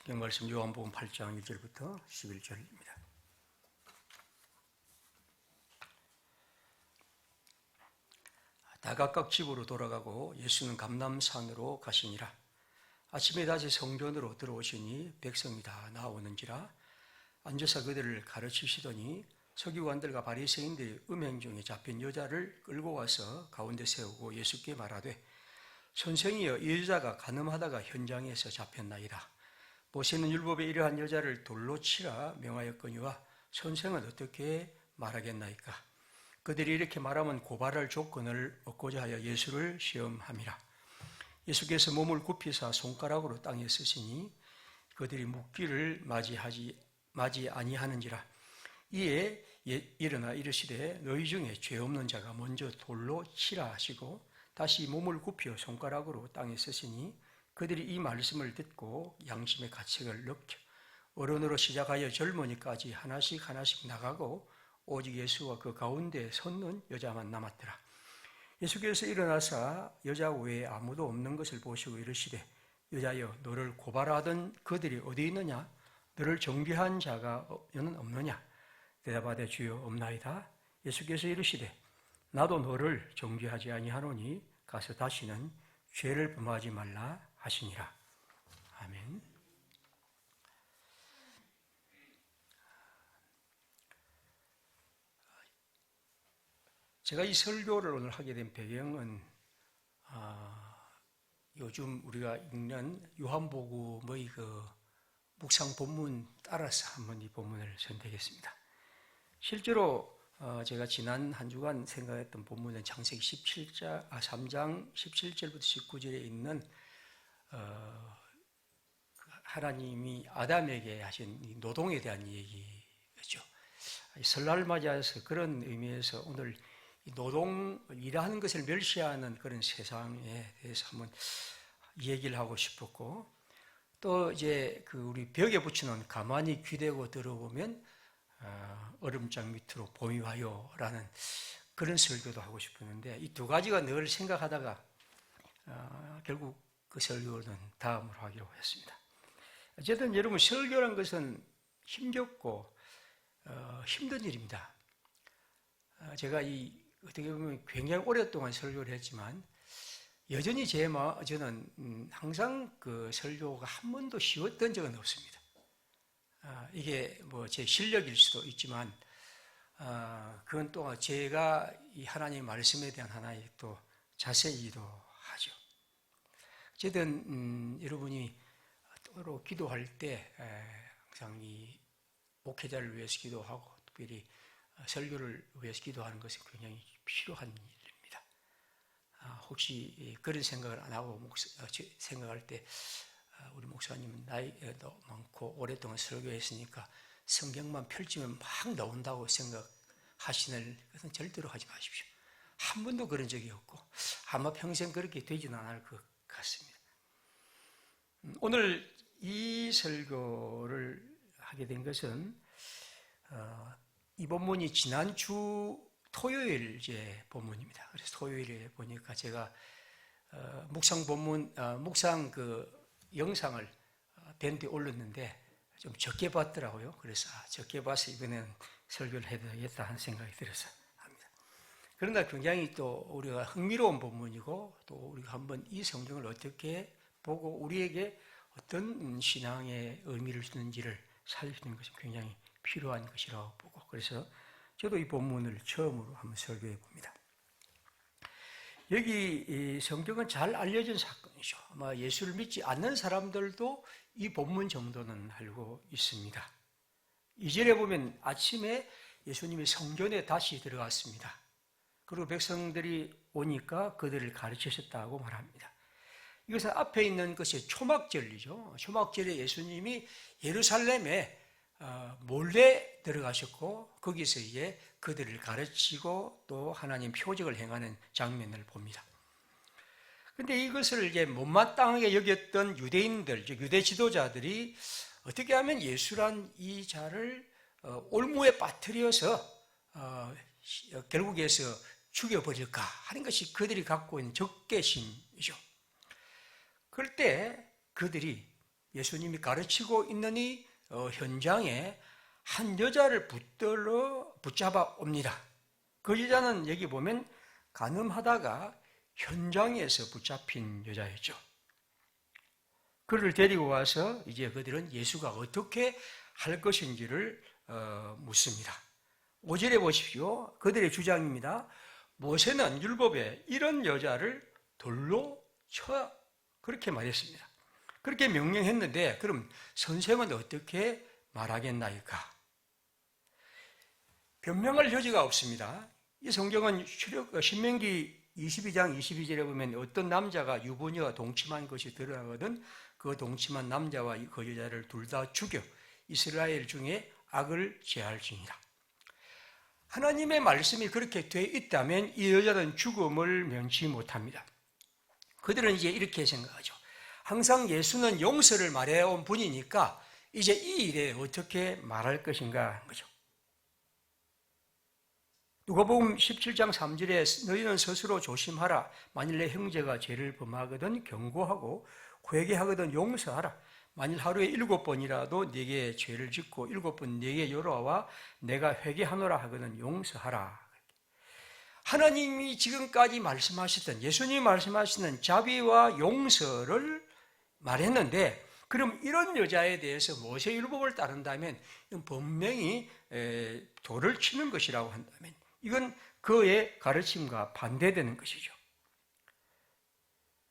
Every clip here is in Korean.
성경 말씀 요한복음 8장 1절부터 11절입니다. 다 각각 집으로 돌아가고 예수는 감람산으로 가시니라. 아침에 다시 성전으로 들어오시니 백성이 다 나오는지라 앉아서 그들을 가르치시더니 서기관들과 바리새인들이 음행 중에 잡힌 여자를 끌고 와서 가운데 세우고 예수께 말하되 선생이여, 이 여자가 간음하다가 현장에서 잡혔나이다. 모세는 율법에 이러한 여자를 돌로 치라 명하였거니와 선생은 어떻게 말하겠나이까? 그들이 이렇게 말하면 고발할 조건을 얻고자 하여 예수를 시험함이라. 예수께서 몸을 굽히사 손가락으로 땅에 쓰시니 그들이 묻기를 맞이 아니하는지라. 이에 일어나 이르시되 너희 중에 죄 없는 자가 먼저 돌로 치라 하시고 다시 몸을 굽혀 손가락으로 땅에 쓰시니 그들이 이 말씀을 듣고 양심의 가책을 느껴 어른으로 시작하여 젊은이까지 하나씩 나가고 오직 예수와 그 가운데 섰는 여자만 남았더라. 예수께서 일어나사 여자 외에 아무도 없는 것을 보시고 이르시되 여자여, 너를 고발하던 그들이 어디 있느냐? 너를 정죄한 자가 너는 없느냐? 대답하되 주여 없나이다. 예수께서 이르시되 나도 너를 정죄하지 아니하노니 가서 다시는 죄를 범하지 말라 하시니라. 아멘. 제가 이 설교를 오늘 하게 된 배경은 요즘 우리가 읽는 요한복음의 그 묵상 본문 따라서 한번 이 본문을 선택했습니다. 실제로 제가 지난 한 주간 생각했던 본문은 창세기 3장 17절부터 19절에 있는 하나님이 아담에게 하신 노동에 대한 얘기였죠. 설날을 맞이해서 그런 의미에서 오늘 노동, 일하는 것을 멸시하는 그런 세상에 대해서 한번 얘기를 하고 싶었고, 또 이제 그 우리 벽에 붙여놓은 가만히 귀대고 들어보면 얼음장 밑으로 봄이 와요라는 그런 설교도 하고 싶었는데 이 두 가지가 늘 생각하다가 결국 그 설교는 다음으로 하기로 했습니다. 어쨌든 여러분, 설교란 것은 힘겹고 힘든 일입니다. 제가 어떻게 보면 굉장히 오랫동안 설교를 했지만 여전히 저는 항상 그 설교가 한 번도 쉬웠던 적은 없습니다. 이게 뭐 제 실력일 수도 있지만 그건 또 제가 이 하나님의 말씀에 대한 하나의 또 자세이기도 하죠. 어쨌든 여러분이 또로 기도할 때 항상 이 목회자를 위해서 기도하고 특별히 설교를 위해서 기도하는 것이 굉장히 필요한 일입니다. 혹시 그런 생각을 안 하고 생각할 때 우리 목사님은 나이도 많고 오랫동안 설교했으니까 성경만 펼치면 막 나온다고 생각하시는 것은 절대로 하지 마십시오. 한 번도 그런 적이 없고 아마 평생 그렇게 되지는 않을 것 같습니다. 오늘 이 설교를 하게 된 것은 이 본문이 지난주 토요일 본문입니다. 그래서 토요일에 보니까 제가 묵상 그 영상을 밴드에 올렸는데 좀 적게 봤더라고요. 그래서 적게 봐서 이번에는 설교를 해야겠다 하는 생각이 들어서 합니다. 그러나 굉장히 또 우리가 흥미로운 본문이고 또 우리가 한번 이 성경을 어떻게 보고 우리에게 어떤 신앙의 의미를 주는지를 살피는 것이 굉장히 필요한 것이라고 보고, 그래서 저도 이 본문을 처음으로 한번 설교해 봅니다. 여기 이 성경은 잘 알려진 사건이죠. 아마 예수를 믿지 않는 사람들도 이 본문 정도는 알고 있습니다. 2절에 보면 아침에 예수님이 성전에 다시 들어갔습니다. 그리고 백성들이 오니까 그들을 가르치셨다고 말합니다. 이것은 앞에 있는 것이 초막절이죠. 초막절에 예수님이 예루살렘에 몰래 들어가셨고 거기서 이제 그들을 가르치고 또 하나님 표적을 행하는 장면을 봅니다. 그런데 이것을 이제 못마땅하게 여겼던 유대인들, 유대 지도자들이 어떻게 하면 예수란 이 자를 올무에 빠뜨려서 결국에서 죽여버릴까 하는 것이 그들이 갖고 있는 적개심이죠. 그럴 때 그들이 예수님이 가르치고 있는 이 현장에 한 여자를 붙잡아 옵니다. 그 여자는 여기 보면 간음하다가 현장에서 붙잡힌 여자였죠. 그를 데리고 와서 이제 그들은 예수가 어떻게 할 것인지를 묻습니다. 5절에 보십시오. 그들의 주장입니다. 모세는 율법에 이런 여자를 돌로 쳐, 그렇게 말했습니다. 그렇게 명령했는데 그럼 선생은 어떻게 말하겠나이까? 변명할 여지가 없습니다. 이 성경은 신명기 22장 22절에 보면 어떤 남자가 유부녀와 동침한 것이 드러나거든 그 동침한 남자와 그 여자를 둘 다 죽여 이스라엘 중에 악을 제할지니라. 하나님의 말씀이 그렇게 돼 있다면 이 여자는 죽음을 면치 못합니다. 그들은 이제 이렇게 생각하죠. 항상 예수는 용서를 말해온 분이니까 이제 이 일에 어떻게 말할 것인가 하는 거죠. 누가복음 17장 3절에 너희는 스스로 조심하라. 만일 내 형제가 죄를 범하거든 경고하고 회개하거든 용서하라. 만일 하루에 7번이라도 네게 죄를 짓고 7번 네게 요로와 내가 회개하노라 하거든 용서하라. 하나님이 지금까지 말씀하셨던 예수님이 말씀하시는 자비와 용서를 말했는데 그럼 이런 여자에 대해서 모세율법을 따른다면 분명히 돌을 치는 것이라고 한다면 이건 그의 가르침과 반대되는 것이죠.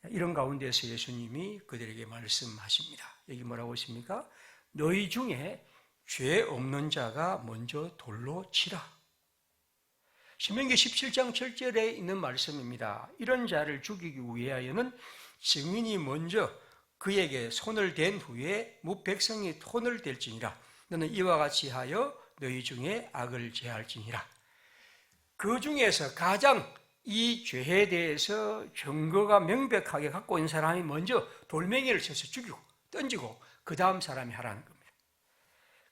이런 가운데서 예수님이 그들에게 말씀하십니다. 여기 뭐라고 했습니까? 너희 중에 죄 없는 자가 먼저 돌로 치라. 신명기 17장 7절에 있는 말씀입니다. 이런 자를 죽이기 위하여는 증인이 먼저 그에게 손을 댄 후에 무백성이 손을 댈지니라. 너는 이와 같이 하여 너희 중에 악을 제할지니라. 그 중에서 가장 이 죄에 대해서 증거가 명백하게 갖고 있는 사람이 먼저 돌멩이를 쳐서 죽이고 던지고 그 다음 사람이 하라는 겁니다.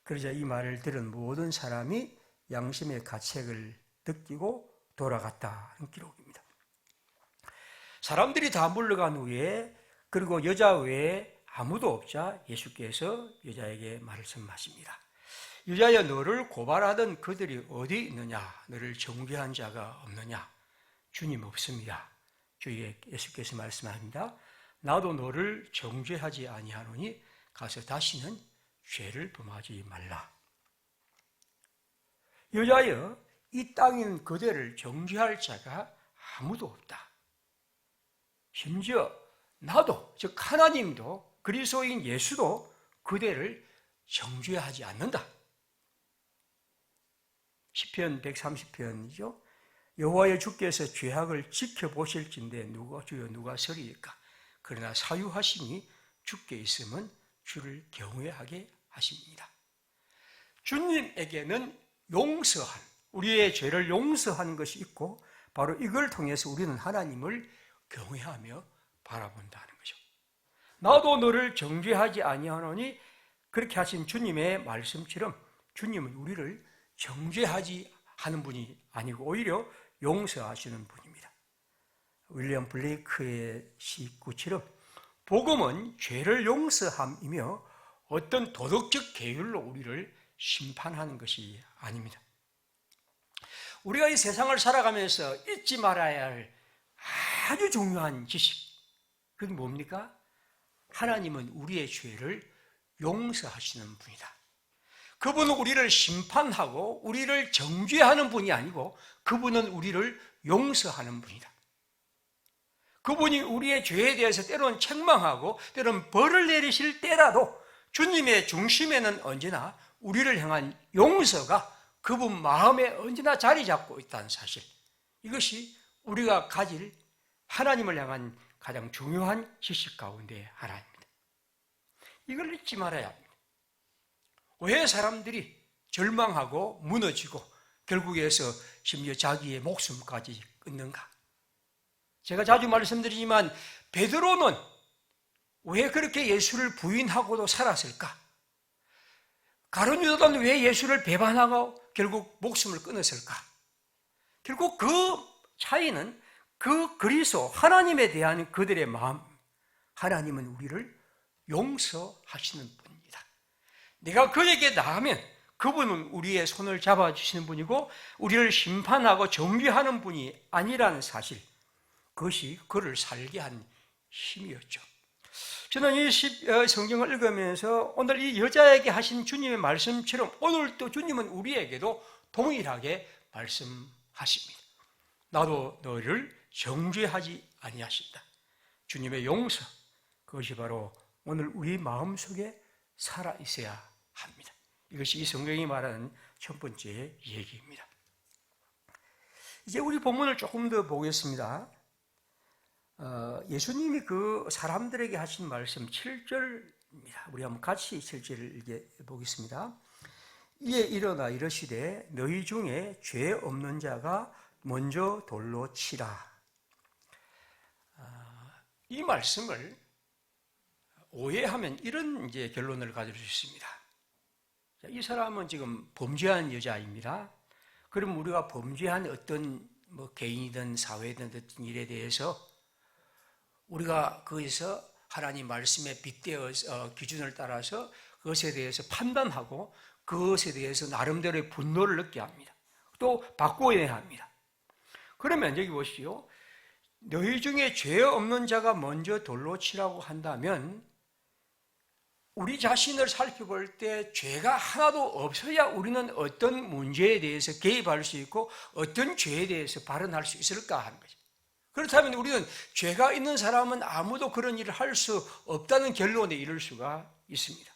그러자 이 말을 들은 모든 사람이 양심의 가책을 느끼고 돌아갔다는 기록입니다. 사람들이 다 물러간 후에 그리고 여자 외에 아무도 없자 예수께서 여자에게 말씀하십니다. 여자여 너를 고발하던 그들이 어디 있느냐? 너를 정죄한 자가 없느냐? 주님 없습니다. 주의 예수께서 말씀합니다. 나도 너를 정죄하지 아니하노니 가서 다시는 죄를 범하지 말라. 여자여 이 땅에는 그대를 정죄할 자가 아무도 없다. 심지어 나도 즉 하나님도 그리스도인 예수도 그대를 정죄하지 않는다. 시편 130편이죠. 여호와의 주께서 죄악을 지켜보실진데 주여 누가 서리일까? 그러나 사유하심이 주께 있으면 주를 경외하게 하십니다. 주님에게는 용서한 우리의 죄를 용서하는 것이 있고 바로 이걸 통해서 우리는 하나님을 경외하며 바라본다는 거죠. 나도 너를 정죄하지 아니하노니 그렇게 하신 주님의 말씀처럼 주님은 우리를 정죄하지 하는 분이 아니고 오히려 용서하시는 분입니다. 윌리엄 블레이크의 시구처럼 복음은 죄를 용서함이며 어떤 도덕적 계율로 우리를 심판하는 것이 아닙니다. 우리가 이 세상을 살아가면서 잊지 말아야 할 아주 중요한 지식, 그게 뭡니까? 하나님은 우리의 죄를 용서하시는 분이다. 그분은 우리를 심판하고 우리를 정죄하는 분이 아니고 그분은 우리를 용서하는 분이다. 그분이 우리의 죄에 대해서 때로는 책망하고 때로는 벌을 내리실 때라도 주님의 중심에는 언제나 우리를 향한 용서가 그분 마음에 언제나 자리 잡고 있다는 사실, 이것이 우리가 가질 하나님을 향한 가장 중요한 지식 가운데 하나입니다. 이걸 잊지 말아야 합니다. 왜 사람들이 절망하고 무너지고 결국에서 심지어 자기의 목숨까지 끊는가? 제가 자주 말씀드리지만 베드로는 왜 그렇게 예수를 부인하고도 살았을까? 가룟 유다는 왜 예수를 배반하고 결국 목숨을 끊었을까? 결국 그 차이는 그 그리스도 하나님에 대한 그들의 마음, 하나님은 우리를 용서하시는 분입니다. 내가 그에게 나가면 그분은 우리의 손을 잡아주시는 분이고 우리를 심판하고 정죄하는 분이 아니라는 사실, 그것이 그를 살게 한 힘이었죠. 저는 이 성경을 읽으면서 오늘 이 여자에게 하신 주님의 말씀처럼 오늘도 주님은 우리에게도 동일하게 말씀하십니다. 나도 너를 정죄하지 아니하신다. 주님의 용서, 그것이 바로 오늘 우리 마음속에 살아 있어야 합니다. 이것이 이 성경이 말하는 첫 번째 얘기입니다. 이제 우리 본문을 조금 더 보겠습니다. 예수님이 그 사람들에게 하신 말씀 7절입니다. 우리 한번 같이 7절을 읽어보겠습니다. 이에 일어나 이르시되 너희 중에 죄 없는 자가 먼저 돌로 치라. 이 말씀을 오해하면 이런 이제 결론을 가질 수 있습니다. 이 사람은 지금 범죄한 여자입니다. 그럼 우리가 범죄한 어떤 개인이든 사회든 어떤 일에 대해서 우리가 거기서 하나님 말씀에 빗대어 기준을 따라서 그것에 대해서 판단하고 그것에 대해서 나름대로의 분노를 느껴야 합니다. 또 바꾸어야 합니다. 그러면 여기 보시오. 너희 중에 죄 없는 자가 먼저 돌로 치라고 한다면 우리 자신을 살펴볼 때 죄가 하나도 없어야 우리는 어떤 문제에 대해서 개입할 수 있고 어떤 죄에 대해서 발언할 수 있을까 하는 거죠. 그렇다면 우리는 죄가 있는 사람은 아무도 그런 일을 할 수 없다는 결론에 이를 수가 있습니다.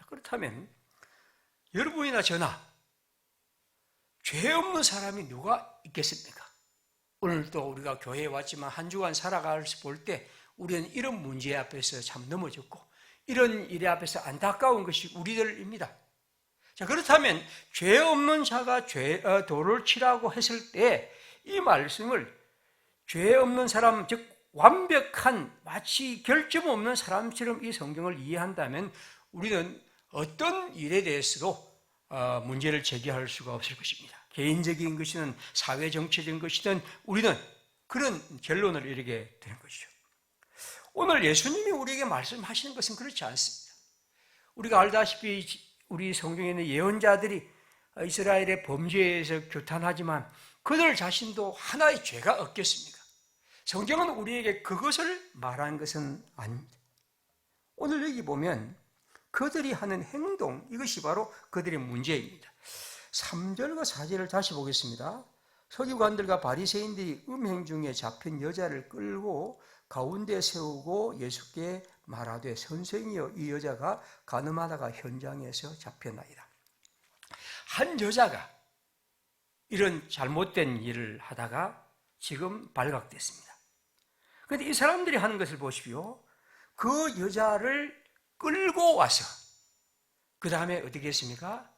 그렇다면 여러분이나 저나 죄 없는 사람이 누가 있겠습니까? 오늘도 우리가 교회에 왔지만 한 주간 살아가면서 볼 때 우리는 이런 문제 앞에서 참 넘어졌고 이런 일 앞에서 안타까운 것이 우리들입니다. 자, 그렇다면 죄 없는 자가 돌을 치라고 했을 때 이 말씀을 죄 없는 사람, 즉 완벽한 마치 결점 없는 사람처럼 이 성경을 이해한다면 우리는 어떤 일에 대해서도 문제를 제기할 수가 없을 것입니다. 개인적인 것이든 사회 정치적인 것이든 우리는 그런 결론을 이르게 되는 것이죠. 오늘 예수님이 우리에게 말씀하시는 것은 그렇지 않습니다. 우리가 알다시피 우리 성경에 있는 예언자들이 이스라엘의 범죄에서 규탄하지만 그들 자신도 하나의 죄가 없겠습니까? 성경은 우리에게 그것을 말한 것은 아닙니다. 오늘 여기 보면 그들이 하는 행동, 이것이 바로 그들의 문제입니다. 3절과 4절을 다시 보겠습니다. 서기관들과 바리새인들이 음행 중에 잡힌 여자를 끌고 가운데 세우고 예수께 말하되 선생이여 이 여자가 간음하다가 현장에서 잡혔나이다. 한 여자가 이런 잘못된 일을 하다가 지금 발각됐습니다. 그런데 이 사람들이 하는 것을 보십시오. 그 여자를 끌고 와서 그 다음에 어떻게 했습니까?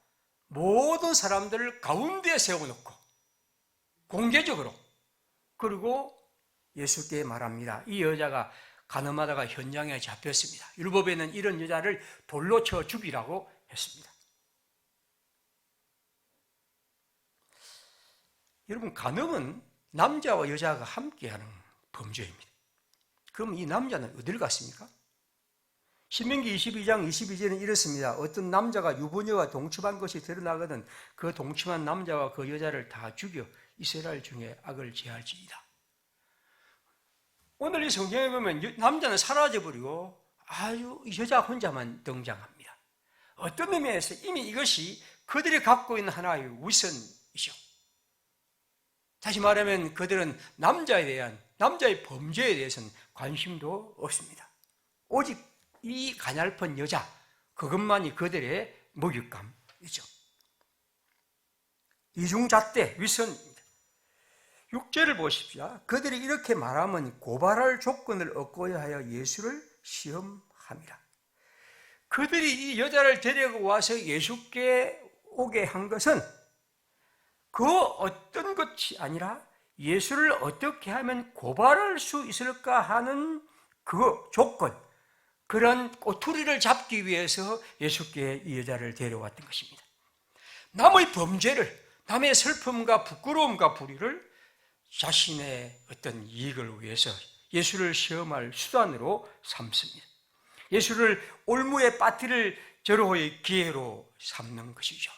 모든 사람들을 가운데 세워놓고 공개적으로 그리고 예수께 말합니다. 이 여자가 간음하다가 현장에 잡혔습니다. 율법에는 이런 여자를 돌로 쳐 죽이라고 했습니다. 여러분, 간음은 남자와 여자가 함께하는 범죄입니다. 그럼 이 남자는 어딜 갔습니까? 신명기 22장 22절은 이렇습니다. 어떤 남자가 유부녀와 동침한 것이 드러나거든 그 동침한 남자와 그 여자를 다 죽여 이스라엘 중에 악을 제할지이다. 오늘 이 성경에 보면 남자는 사라져버리고 아유 여자 혼자만 등장합니다. 어떤 의미에서 이미 이것이 그들이 갖고 있는 하나의 위선이죠. 다시 말하면 그들은 남자에 대한 남자의 범죄에 대해서는 관심도 없습니다. 오직 이 가냘픈 여자 그것만이 그들의 먹잇감이죠. 이중잣대 위선입니다. 6절을 보십시오. 그들이 이렇게 말하면 고발할 조건을 얻고야 하여 예수를 시험합니다. 그들이 이 여자를 데리고 와서 예수께 오게 한 것은 그 어떤 것이 아니라 예수를 어떻게 하면 고발할 수 있을까 하는 그 조건, 그런 꼬투리를 잡기 위해서 예수께 이 여자를 데려왔던 것입니다. 남의 범죄를, 남의 슬픔과 부끄러움과 불의를 자신의 어떤 이익을 위해서 예수를 시험할 수단으로 삼습니다. 예수를 올무에 빠뜨릴 절호의 기회로 삼는 것이죠.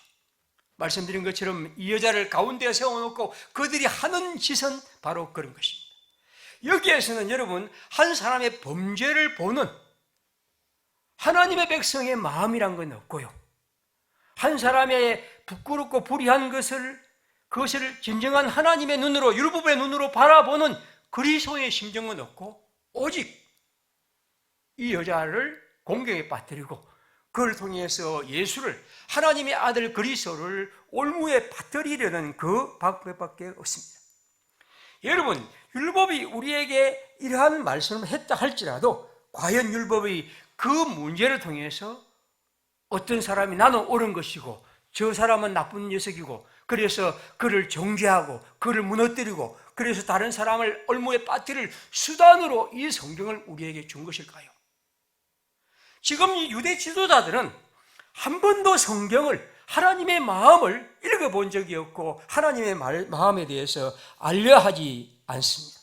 말씀드린 것처럼 이 여자를 가운데에 세워놓고 그들이 하는 짓은 바로 그런 것입니다. 여기에서는 여러분, 한 사람의 범죄를 보는 하나님의 백성의 마음이란 건 없고요, 한 사람의 부끄럽고 불의한 그것을 진정한 하나님의 눈으로, 율법의 눈으로 바라보는 그리스도의 심정은 없고, 오직 이 여자를 공경에 빠뜨리고 그걸 통해서 예수를, 하나님의 아들 그리스도를 올무에 빠뜨리려는 그 방법밖에 없습니다. 여러분, 율법이 우리에게 이러한 말씀을 했다 할지라도 과연 율법이 그 문제를 통해서 어떤 사람이 나는 옳은 것이고 저 사람은 나쁜 녀석이고 그래서 그를 정죄하고 그를 무너뜨리고 그래서 다른 사람을 올무에 빠뜨릴 수단으로 이 성경을 우리에게 준 것일까요? 지금 이 유대 지도자들은 한 번도 성경을, 하나님의 마음을 읽어본 적이 없고 하나님의 마음에 대해서 알려하지 않습니다.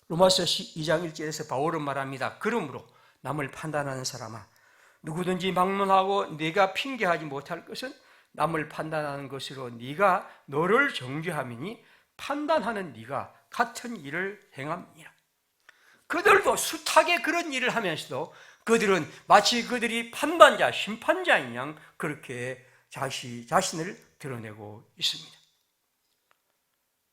로마서 2장 1절에서 바울은 말합니다. 그러므로 남을 판단하는 사람아, 누구든지 막론하고 네가 핑계하지 못할 것은 남을 판단하는 것으로 네가 너를 정죄함이니 판단하는 네가 같은 일을 행함이니라. 그들도 숱하게 그런 일을 하면서도 그들은 마치 그들이 판단자, 심판자인 양 그렇게 자신을 드러내고 있습니다.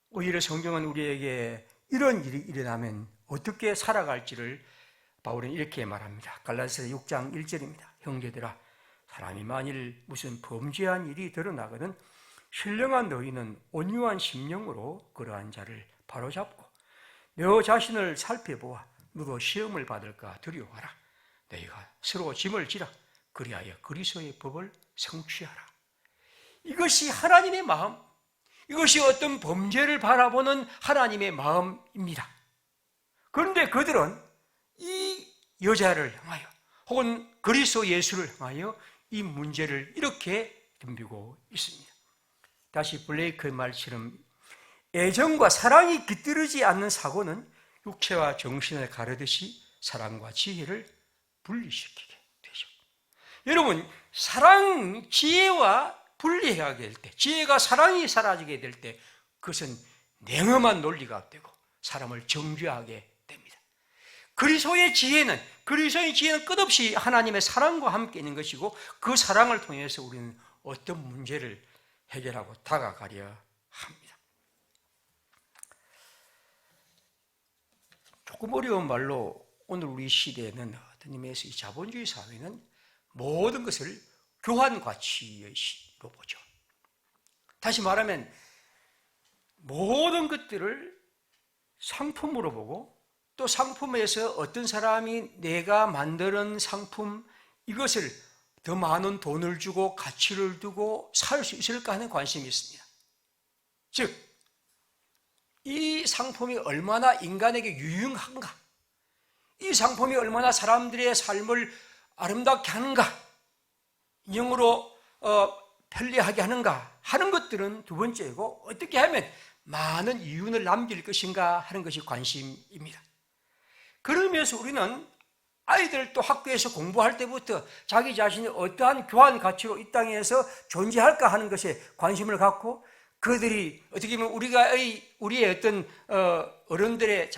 오히려 성경은 우리에게 이런 일이 일어나면 어떻게 살아갈지를 바울은 이렇게 말합니다. 갈라디아서 6장 1절입니다. 형제들아, 사람이 만일 무슨 범죄한 일이 드러나거든 신령한 너희는 온유한 심령으로 그러한 자를 바로잡고 너 자신을 살펴보아 너도 시험을 받을까 두려워하라. 너희가 서로 짐을 지라. 그리하여 그리스도의 법을 성취하라. 이것이 하나님의 마음, 이것이 어떤 범죄를 바라보는 하나님의 마음입니다. 그런데 그들은 이 여자를 향하여 혹은 그리스도 예수를 향하여 이 문제를 이렇게 덤비고 있습니다. 다시 블레이크의 말처럼 애정과 사랑이 깃들지 않는 사고는 육체와 정신을 가르듯이 사랑과 지혜를 분리시키게 되죠. 여러분, 사랑, 지혜와 분리하게 될 때, 지혜가 사랑이 사라지게 될 때 그것은 냉엄한 논리가 되고 사람을 정죄하게 됩니다. 그리스도의 지혜는 끝없이 하나님의 사랑과 함께 있는 것이고 그 사랑을 통해서 우리는 어떤 문제를 해결하고 다가가려 합니다. 조금 어려운 말로 오늘 우리 시대에는 어떤 의미에서 이 자본주의 사회는 모든 것을 교환 가치의 시로 보죠. 다시 말하면 모든 것들을 상품으로 보고 또 상품에서 어떤 사람이 내가 만드는 상품 이것을 더 많은 돈을 주고 가치를 두고 살 수 있을까 하는 관심이 있습니다. 즉, 이 상품이 얼마나 인간에게 유용한가, 이 상품이 얼마나 사람들의 삶을 아름답게 하는가, 영으로 편리하게 하는가 하는 것들은 두 번째고 어떻게 하면 많은 이윤을 남길 것인가 하는 것이 관심입니다. 그러면서 우리는 아이들 또 학교에서 공부할 때부터 자기 자신이 어떠한 교환 가치로 이 땅에서 존재할까 하는 것에 관심을 갖고 그들이 어떻게 보면 우리의 어떤 어른들의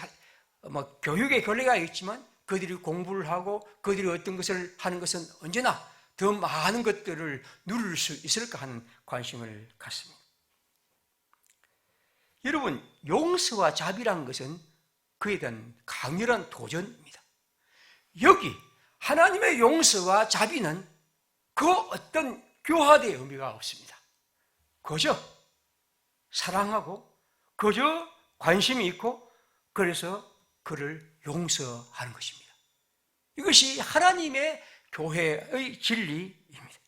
교육의 권리가 있지만 그들이 공부를 하고 그들이 어떤 것을 하는 것은 언제나 더 많은 것들을 누릴 수 있을까 하는 관심을 갖습니다. 여러분, 용서와 자비란 것은 그에 대한 강렬한 도전입니다. 여기 하나님의 용서와 자비는 그 어떤 교화된 의미가 없습니다. 그저 사랑하고 그저 관심이 있고 그래서 그를 용서하는 것입니다. 이것이 하나님의 교회의 진리입니다.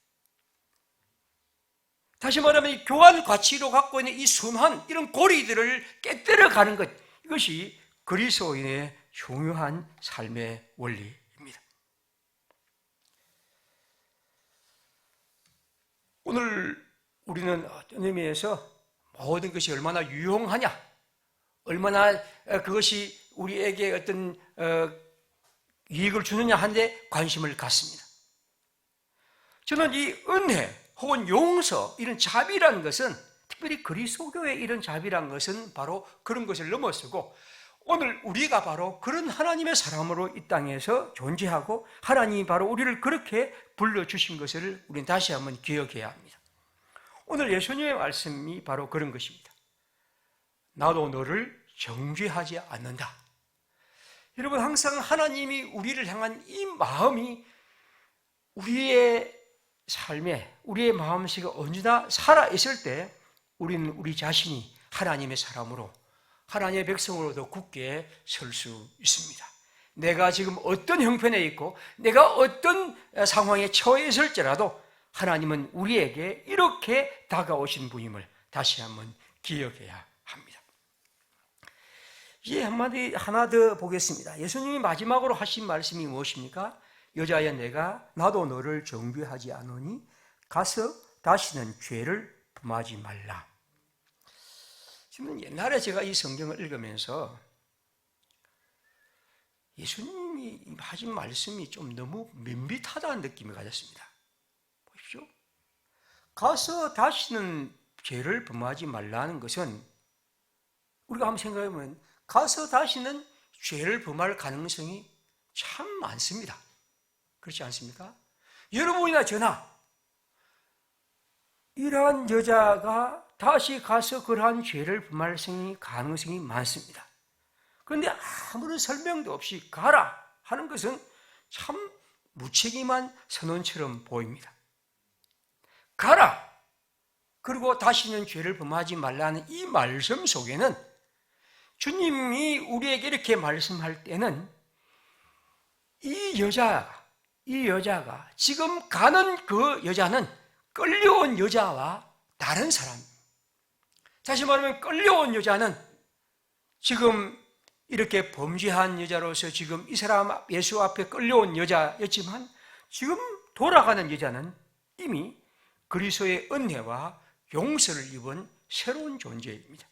다시 말하면 이 교환 가치로 갖고 있는 이 순환, 이런 고리들을 깨뜨려가는 것, 이것이 그리스도인의 중요한 삶의 원리입니다. 오늘 우리는 어떤 의미에서 모든 것이 얼마나 유용하냐, 얼마나 그것이 우리에게 어떤 이익을 주느냐 하는데 관심을 갖습니다. 저는 이 은혜 혹은 용서, 이런 자비라는 것은, 특별히 그리스도교의 이런 자비라는 것은 바로 그런 것을 넘어서고 오늘 우리가 바로 그런 하나님의 사람으로 이 땅에서 존재하고 하나님이 바로 우리를 그렇게 불러주신 것을 우리는 다시 한번 기억해야 합니다. 오늘 예수님의 말씀이 바로 그런 것입니다. 나도 너를 정죄하지 않는다. 여러분, 항상 하나님이 우리를 향한 이 마음이 우리의 삶에, 우리의 마음속에 언제나 살아있을 때 우리는 우리 자신이 하나님의 사람으로, 하나님의 백성으로도 굳게 설 수 있습니다. 내가 지금 어떤 형편에 있고 내가 어떤 상황에 처해 있을지라도 하나님은 우리에게 이렇게 다가오신 분임을 다시 한번 기억해야 합니다. 이제 하나 더 보겠습니다. 예수님이 마지막으로 하신 말씀이 무엇입니까? 여자여, 내가 나도 너를 정죄하지 않으니 가서 다시는 죄를 범하지 말라. 지금 옛날에 제가 이 성경을 읽으면서 예수님이 하신 말씀이 좀 너무 밋밋하다는 느낌을 가졌습니다. 보십시오. 가서 다시는 죄를 범하지 말라는 것은, 우리가 한번 생각해보면 가서 다시는 죄를 범할 가능성이 참 많습니다. 그렇지 않습니까? 여러분이나 저나 이러한 여자가 다시 가서 그러한 죄를 범할 가능성이 많습니다. 그런데 아무런 설명도 없이 가라 하는 것은 참 무책임한 선언처럼 보입니다. 가라! 그리고 다시는 죄를 범하지 말라는 이 말씀 속에는, 주님이 우리에게 이렇게 말씀할 때는 이 여자가 지금 가는 그 여자는 끌려온 여자와 다른 사람입니다. 다시 말하면 끌려온 여자는 지금 이렇게 범죄한 여자로서 지금 이 사람 예수 앞에 끌려온 여자였지만, 지금 돌아가는 여자는 이미 그리스도의 은혜와 용서를 입은 새로운 존재입니다.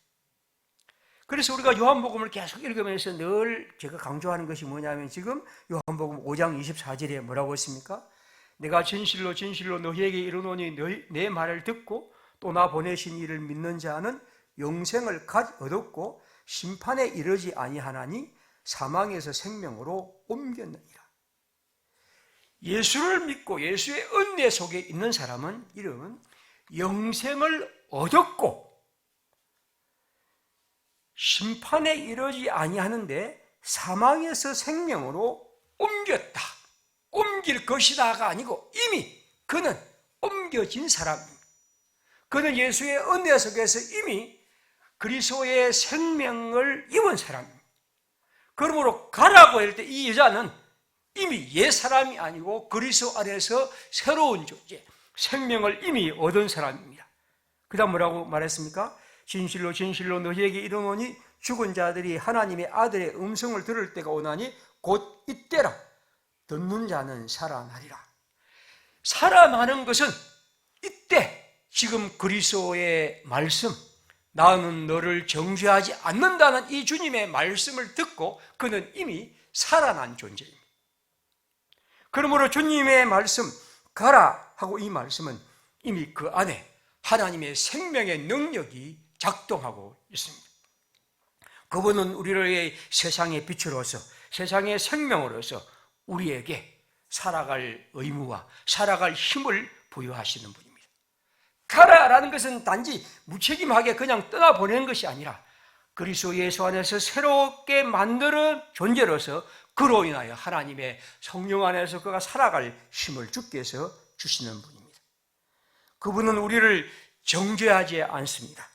그래서 우리가 요한복음을 계속 읽으면서 늘 제가 강조하는 것이 뭐냐면, 지금 요한복음 5장 24절에 뭐라고 했습니까? 내가 진실로 진실로 너희에게 이르노니 내 말을 듣고 또 나 보내신 이를 믿는 자는 영생을 얻었고 심판에 이르지 아니하나니 사망에서 생명으로 옮겼느니라. 예수를 믿고 예수의 은혜 속에 있는 사람은 이런 영생을 얻었고 심판에 이르지 아니하는데 사망에서 생명으로 옮겼다. 옮길 것이다가 아니고 이미 그는 옮겨진 사람입니다. 그는 예수의 은혜 속에서 이미 그리스도의 생명을 입은 사람입니다. 그러므로 가라고 할 때 이 여자는 이미 옛 사람이 아니고 그리스도 안에서 새로운 존재, 생명을 이미 얻은 사람입니다. 그 다음 뭐라고 말했습니까? 진실로 진실로 너희에게 이르노니 죽은 자들이 하나님의 아들의 음성을 들을 때가 오나니 곧 이때라. 듣는 자는 살아나리라. 살아나는 것은 이때, 지금 그리스도의 말씀, 나는 너를 정죄하지 않는다는 이 주님의 말씀을 듣고 그는 이미 살아난 존재입니다. 그러므로 주님의 말씀, 가라 하고 이 말씀은 이미 그 안에 하나님의 생명의 능력이 작동하고 있습니다. 그분은 우리를 세상의 빛으로서, 세상의 생명으로서 우리에게 살아갈 의무와 살아갈 힘을 부여하시는 분입니다. 가라라는 것은 단지 무책임하게 그냥 떠나보내는 것이 아니라 그리스도 예수 안에서 새롭게 만드는 존재로서 그로 인하여 하나님의 성령 안에서 그가 살아갈 힘을 주께서 주시는 분입니다. 그분은 우리를 정죄하지 않습니다.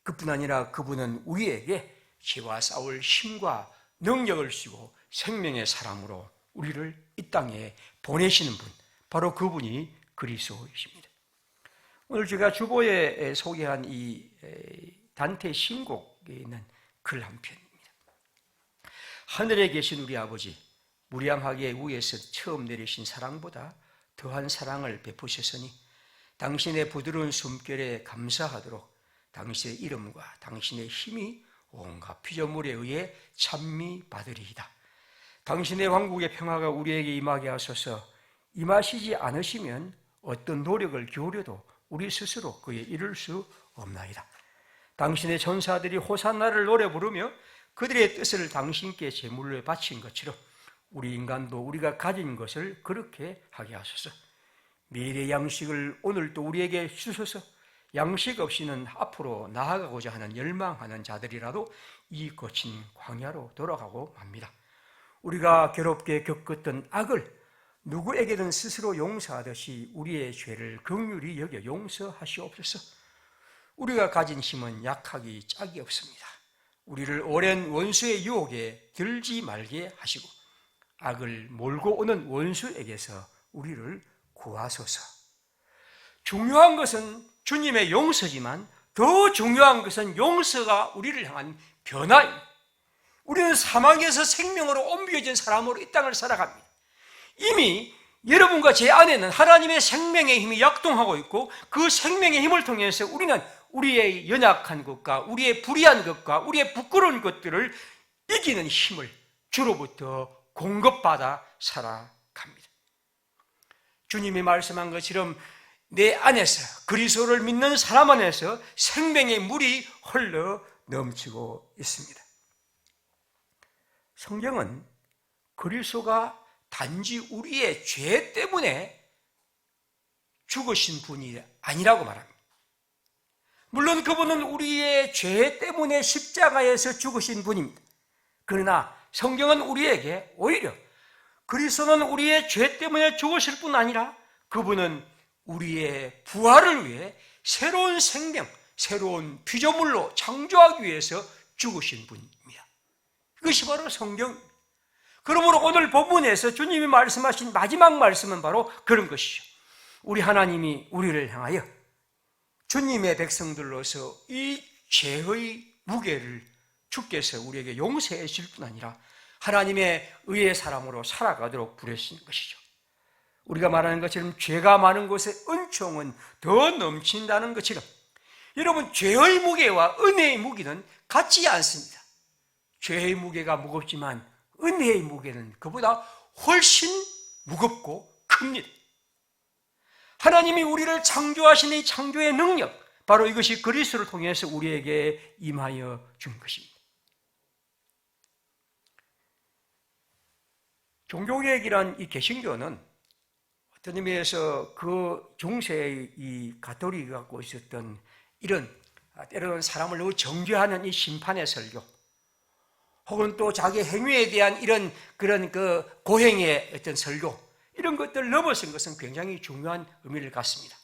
그뿐 아니라 그분은 우리에게 죄와 싸울 힘과 능력을 주시고 생명의 사랑으로 우리를 이 땅에 보내시는 분, 바로 그분이 그리스도이십니다. 오늘 제가 주보에 소개한 이 단테 신곡에 있는 글 한 편입니다. 하늘에 계신 우리 아버지, 무량하게 위에서 처음 내리신 사랑보다 더한 사랑을 베푸셨으니 당신의 부드러운 숨결에 감사하도록 당신의 이름과 당신의 힘이 온갖 피조물에 의해 찬미 받으리이다. 당신의 왕국의 평화가 우리에게 임하게 하소서. 임하시지 않으시면 어떤 노력을 기울여도 우리 스스로 그에 이룰 수 없나이다. 당신의 전사들이 호산나를 노래 부르며 그들의 뜻을 당신께 제물로 바친 것처럼 우리 인간도 우리가 가진 것을 그렇게 하게 하소서. 매일의 양식을 오늘도 우리에게 주소서. 양식 없이는 앞으로 나아가고자 하는 열망하는 자들이라도 이 거친 광야로 돌아가고 맙니다. 우리가 괴롭게 겪었던 악을 누구에게든 스스로 용서하듯이 우리의 죄를 긍휼히 여겨 용서하시옵소서. 우리가 가진 힘은 약하기 짝이 없습니다. 우리를 오랜 원수의 유혹에 들지 말게 하시고 악을 몰고 오는 원수에게서 우리를 구하소서. 중요한 것은 주님의 용서지만 더 중요한 것은 용서가 우리를 향한 변화입니다. 우리는 사망에서 생명으로 옮겨진 사람으로 이 땅을 살아갑니다. 이미 여러분과 제 안에는 하나님의 생명의 힘이 역동하고 있고 그 생명의 힘을 통해서 우리는 우리의 연약한 것과 우리의 불의한 것과 우리의 부끄러운 것들을 이기는 힘을 주로부터 공급받아 살아갑니다. 주님이 말씀한 것처럼 내 안에서 그리스도를 믿는 사람 안에서 생명의 물이 흘러 넘치고 있습니다. 성경은 그리스도가 단지 우리의 죄 때문에 죽으신 분이 아니라고 말합니다. 물론 그분은 우리의 죄 때문에 십자가에서 죽으신 분입니다. 그러나 성경은 우리에게 오히려 그리스도는 우리의 죄 때문에 죽으실 뿐 아니라 그분은 우리의 부활을 위해 새로운 생명, 새로운 피조물로 창조하기 위해서 죽으신 분입니다. 이것이 바로 성경입니다. 그러므로 오늘 본문에서 주님이 말씀하신 마지막 말씀은 바로 그런 것이죠. 우리 하나님이 우리를 향하여 주님의 백성들로서 이 죄의 무게를 주께서 우리에게 용서해 주실 뿐 아니라 하나님의 의의 사람으로 살아가도록 부르신 것이죠. 우리가 말하는 것처럼 죄가 많은 곳에 은총은 더 넘친다는 것처럼 여러분, 죄의 무게와 은혜의 무게는 같지 않습니다. 죄의 무게가 무겁지만 은혜의 무게는 그보다 훨씬 무겁고 큽니다. 하나님이 우리를 창조하신 이 창조의 능력, 바로 이것이 그리스도를 통해서 우리에게 임하여 준 것입니다. 종교개혁이란 이 개신교는 어떤 의미에서 그 중세의 이 가톨릭이 갖고 있었던 이런 때로는 사람을 너무 정죄하는 이 심판의 설교, 혹은 또 자기 행위에 대한 이런 그런 그 고행의 어떤 설교, 이런 것들을 넘어선 것은 굉장히 중요한 의미를 갖습니다.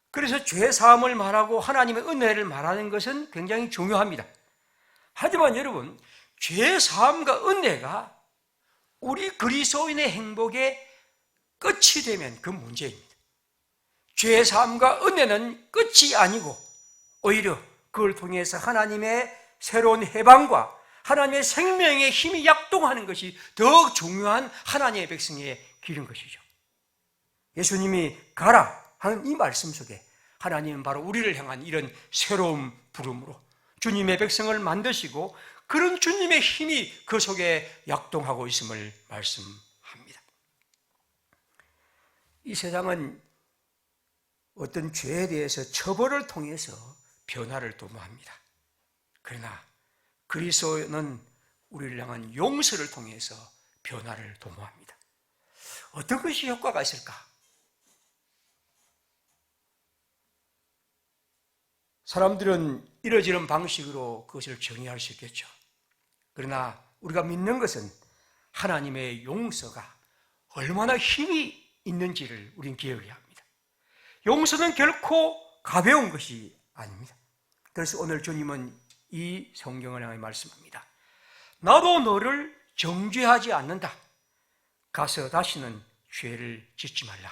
그래서 죄 사함을 말하고 하나님의 은혜를 말하는 것은 굉장히 중요합니다. 하지만 여러분, 죄 사함과 은혜가 우리 그리스도인의 행복의 끝이 되면 그 문제입니다. 죄 사함과 은혜는 끝이 아니고 오히려 그걸 통해서 하나님의 새로운 해방과 하나님의 생명의 힘이 약동하는 것이 더욱 중요한 하나님의 백성의 길인 것이죠. 예수님이 가라 하는 이 말씀 속에 하나님은 바로 우리를 향한 이런 새로운 부름으로 주님의 백성을 만드시고 그런 주님의 힘이 그 속에 약동하고 있음을 말씀합니다. 이 세상은 어떤 죄에 대해서 처벌을 통해서 변화를 도모합니다. 그러나 그리스도는 우리를 향한 용서를 통해서 변화를 도모합니다. 어떤 것이 효과가 있을까? 사람들은 이러저런 방식으로 그것을 정의할 수 있겠죠. 그러나 우리가 믿는 것은 하나님의 용서가 얼마나 힘이 있는지를 우리는 기억해야 합니다. 용서는 결코 가벼운 것이 아닙니다. 그래서 오늘 주님은 이 성경을 향해 말씀합니다. 나도 너를 정죄하지 않는다. 가서 다시는 죄를 짓지 말라.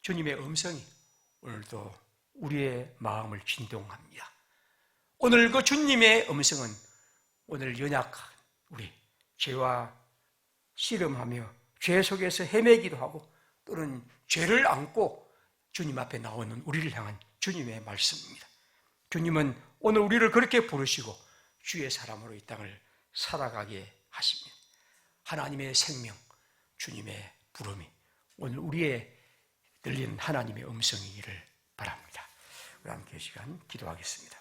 주님의 음성이 오늘도 우리의 마음을 진동합니다. 오늘 그 주님의 음성은 오늘 연약한 우리, 죄와 씨름하며 죄 속에서 헤매기도 하고 또는 죄를 안고 주님 앞에 나오는 우리를 향한 주님의 말씀입니다. 주님은 오늘 우리를 그렇게 부르시고 주의 사람으로 이 땅을 살아가게 하십니다. 하나님의 생명, 주님의 부름이 오늘 우리의 들리는 하나님의 음성이기를 바랍니다. 우리 함께 시간 기도하겠습니다.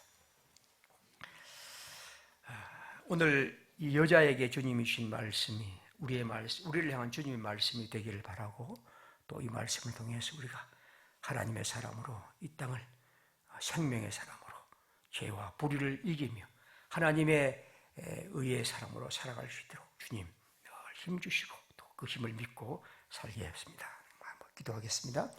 오늘 이 여자에게 주님이 주신 말씀이 우리를 향한 주님의 말씀이 되기를 바라고, 또 이 말씀을 통해서 우리가 하나님의 사람으로 이 땅을 생명의 사람으로 죄와 불의를 이기며 하나님의 의의 사람으로 살아갈 수 있도록 주님 늘 힘주시고 또 그 힘을 믿고 살게 했습니다. 한번 기도하겠습니다.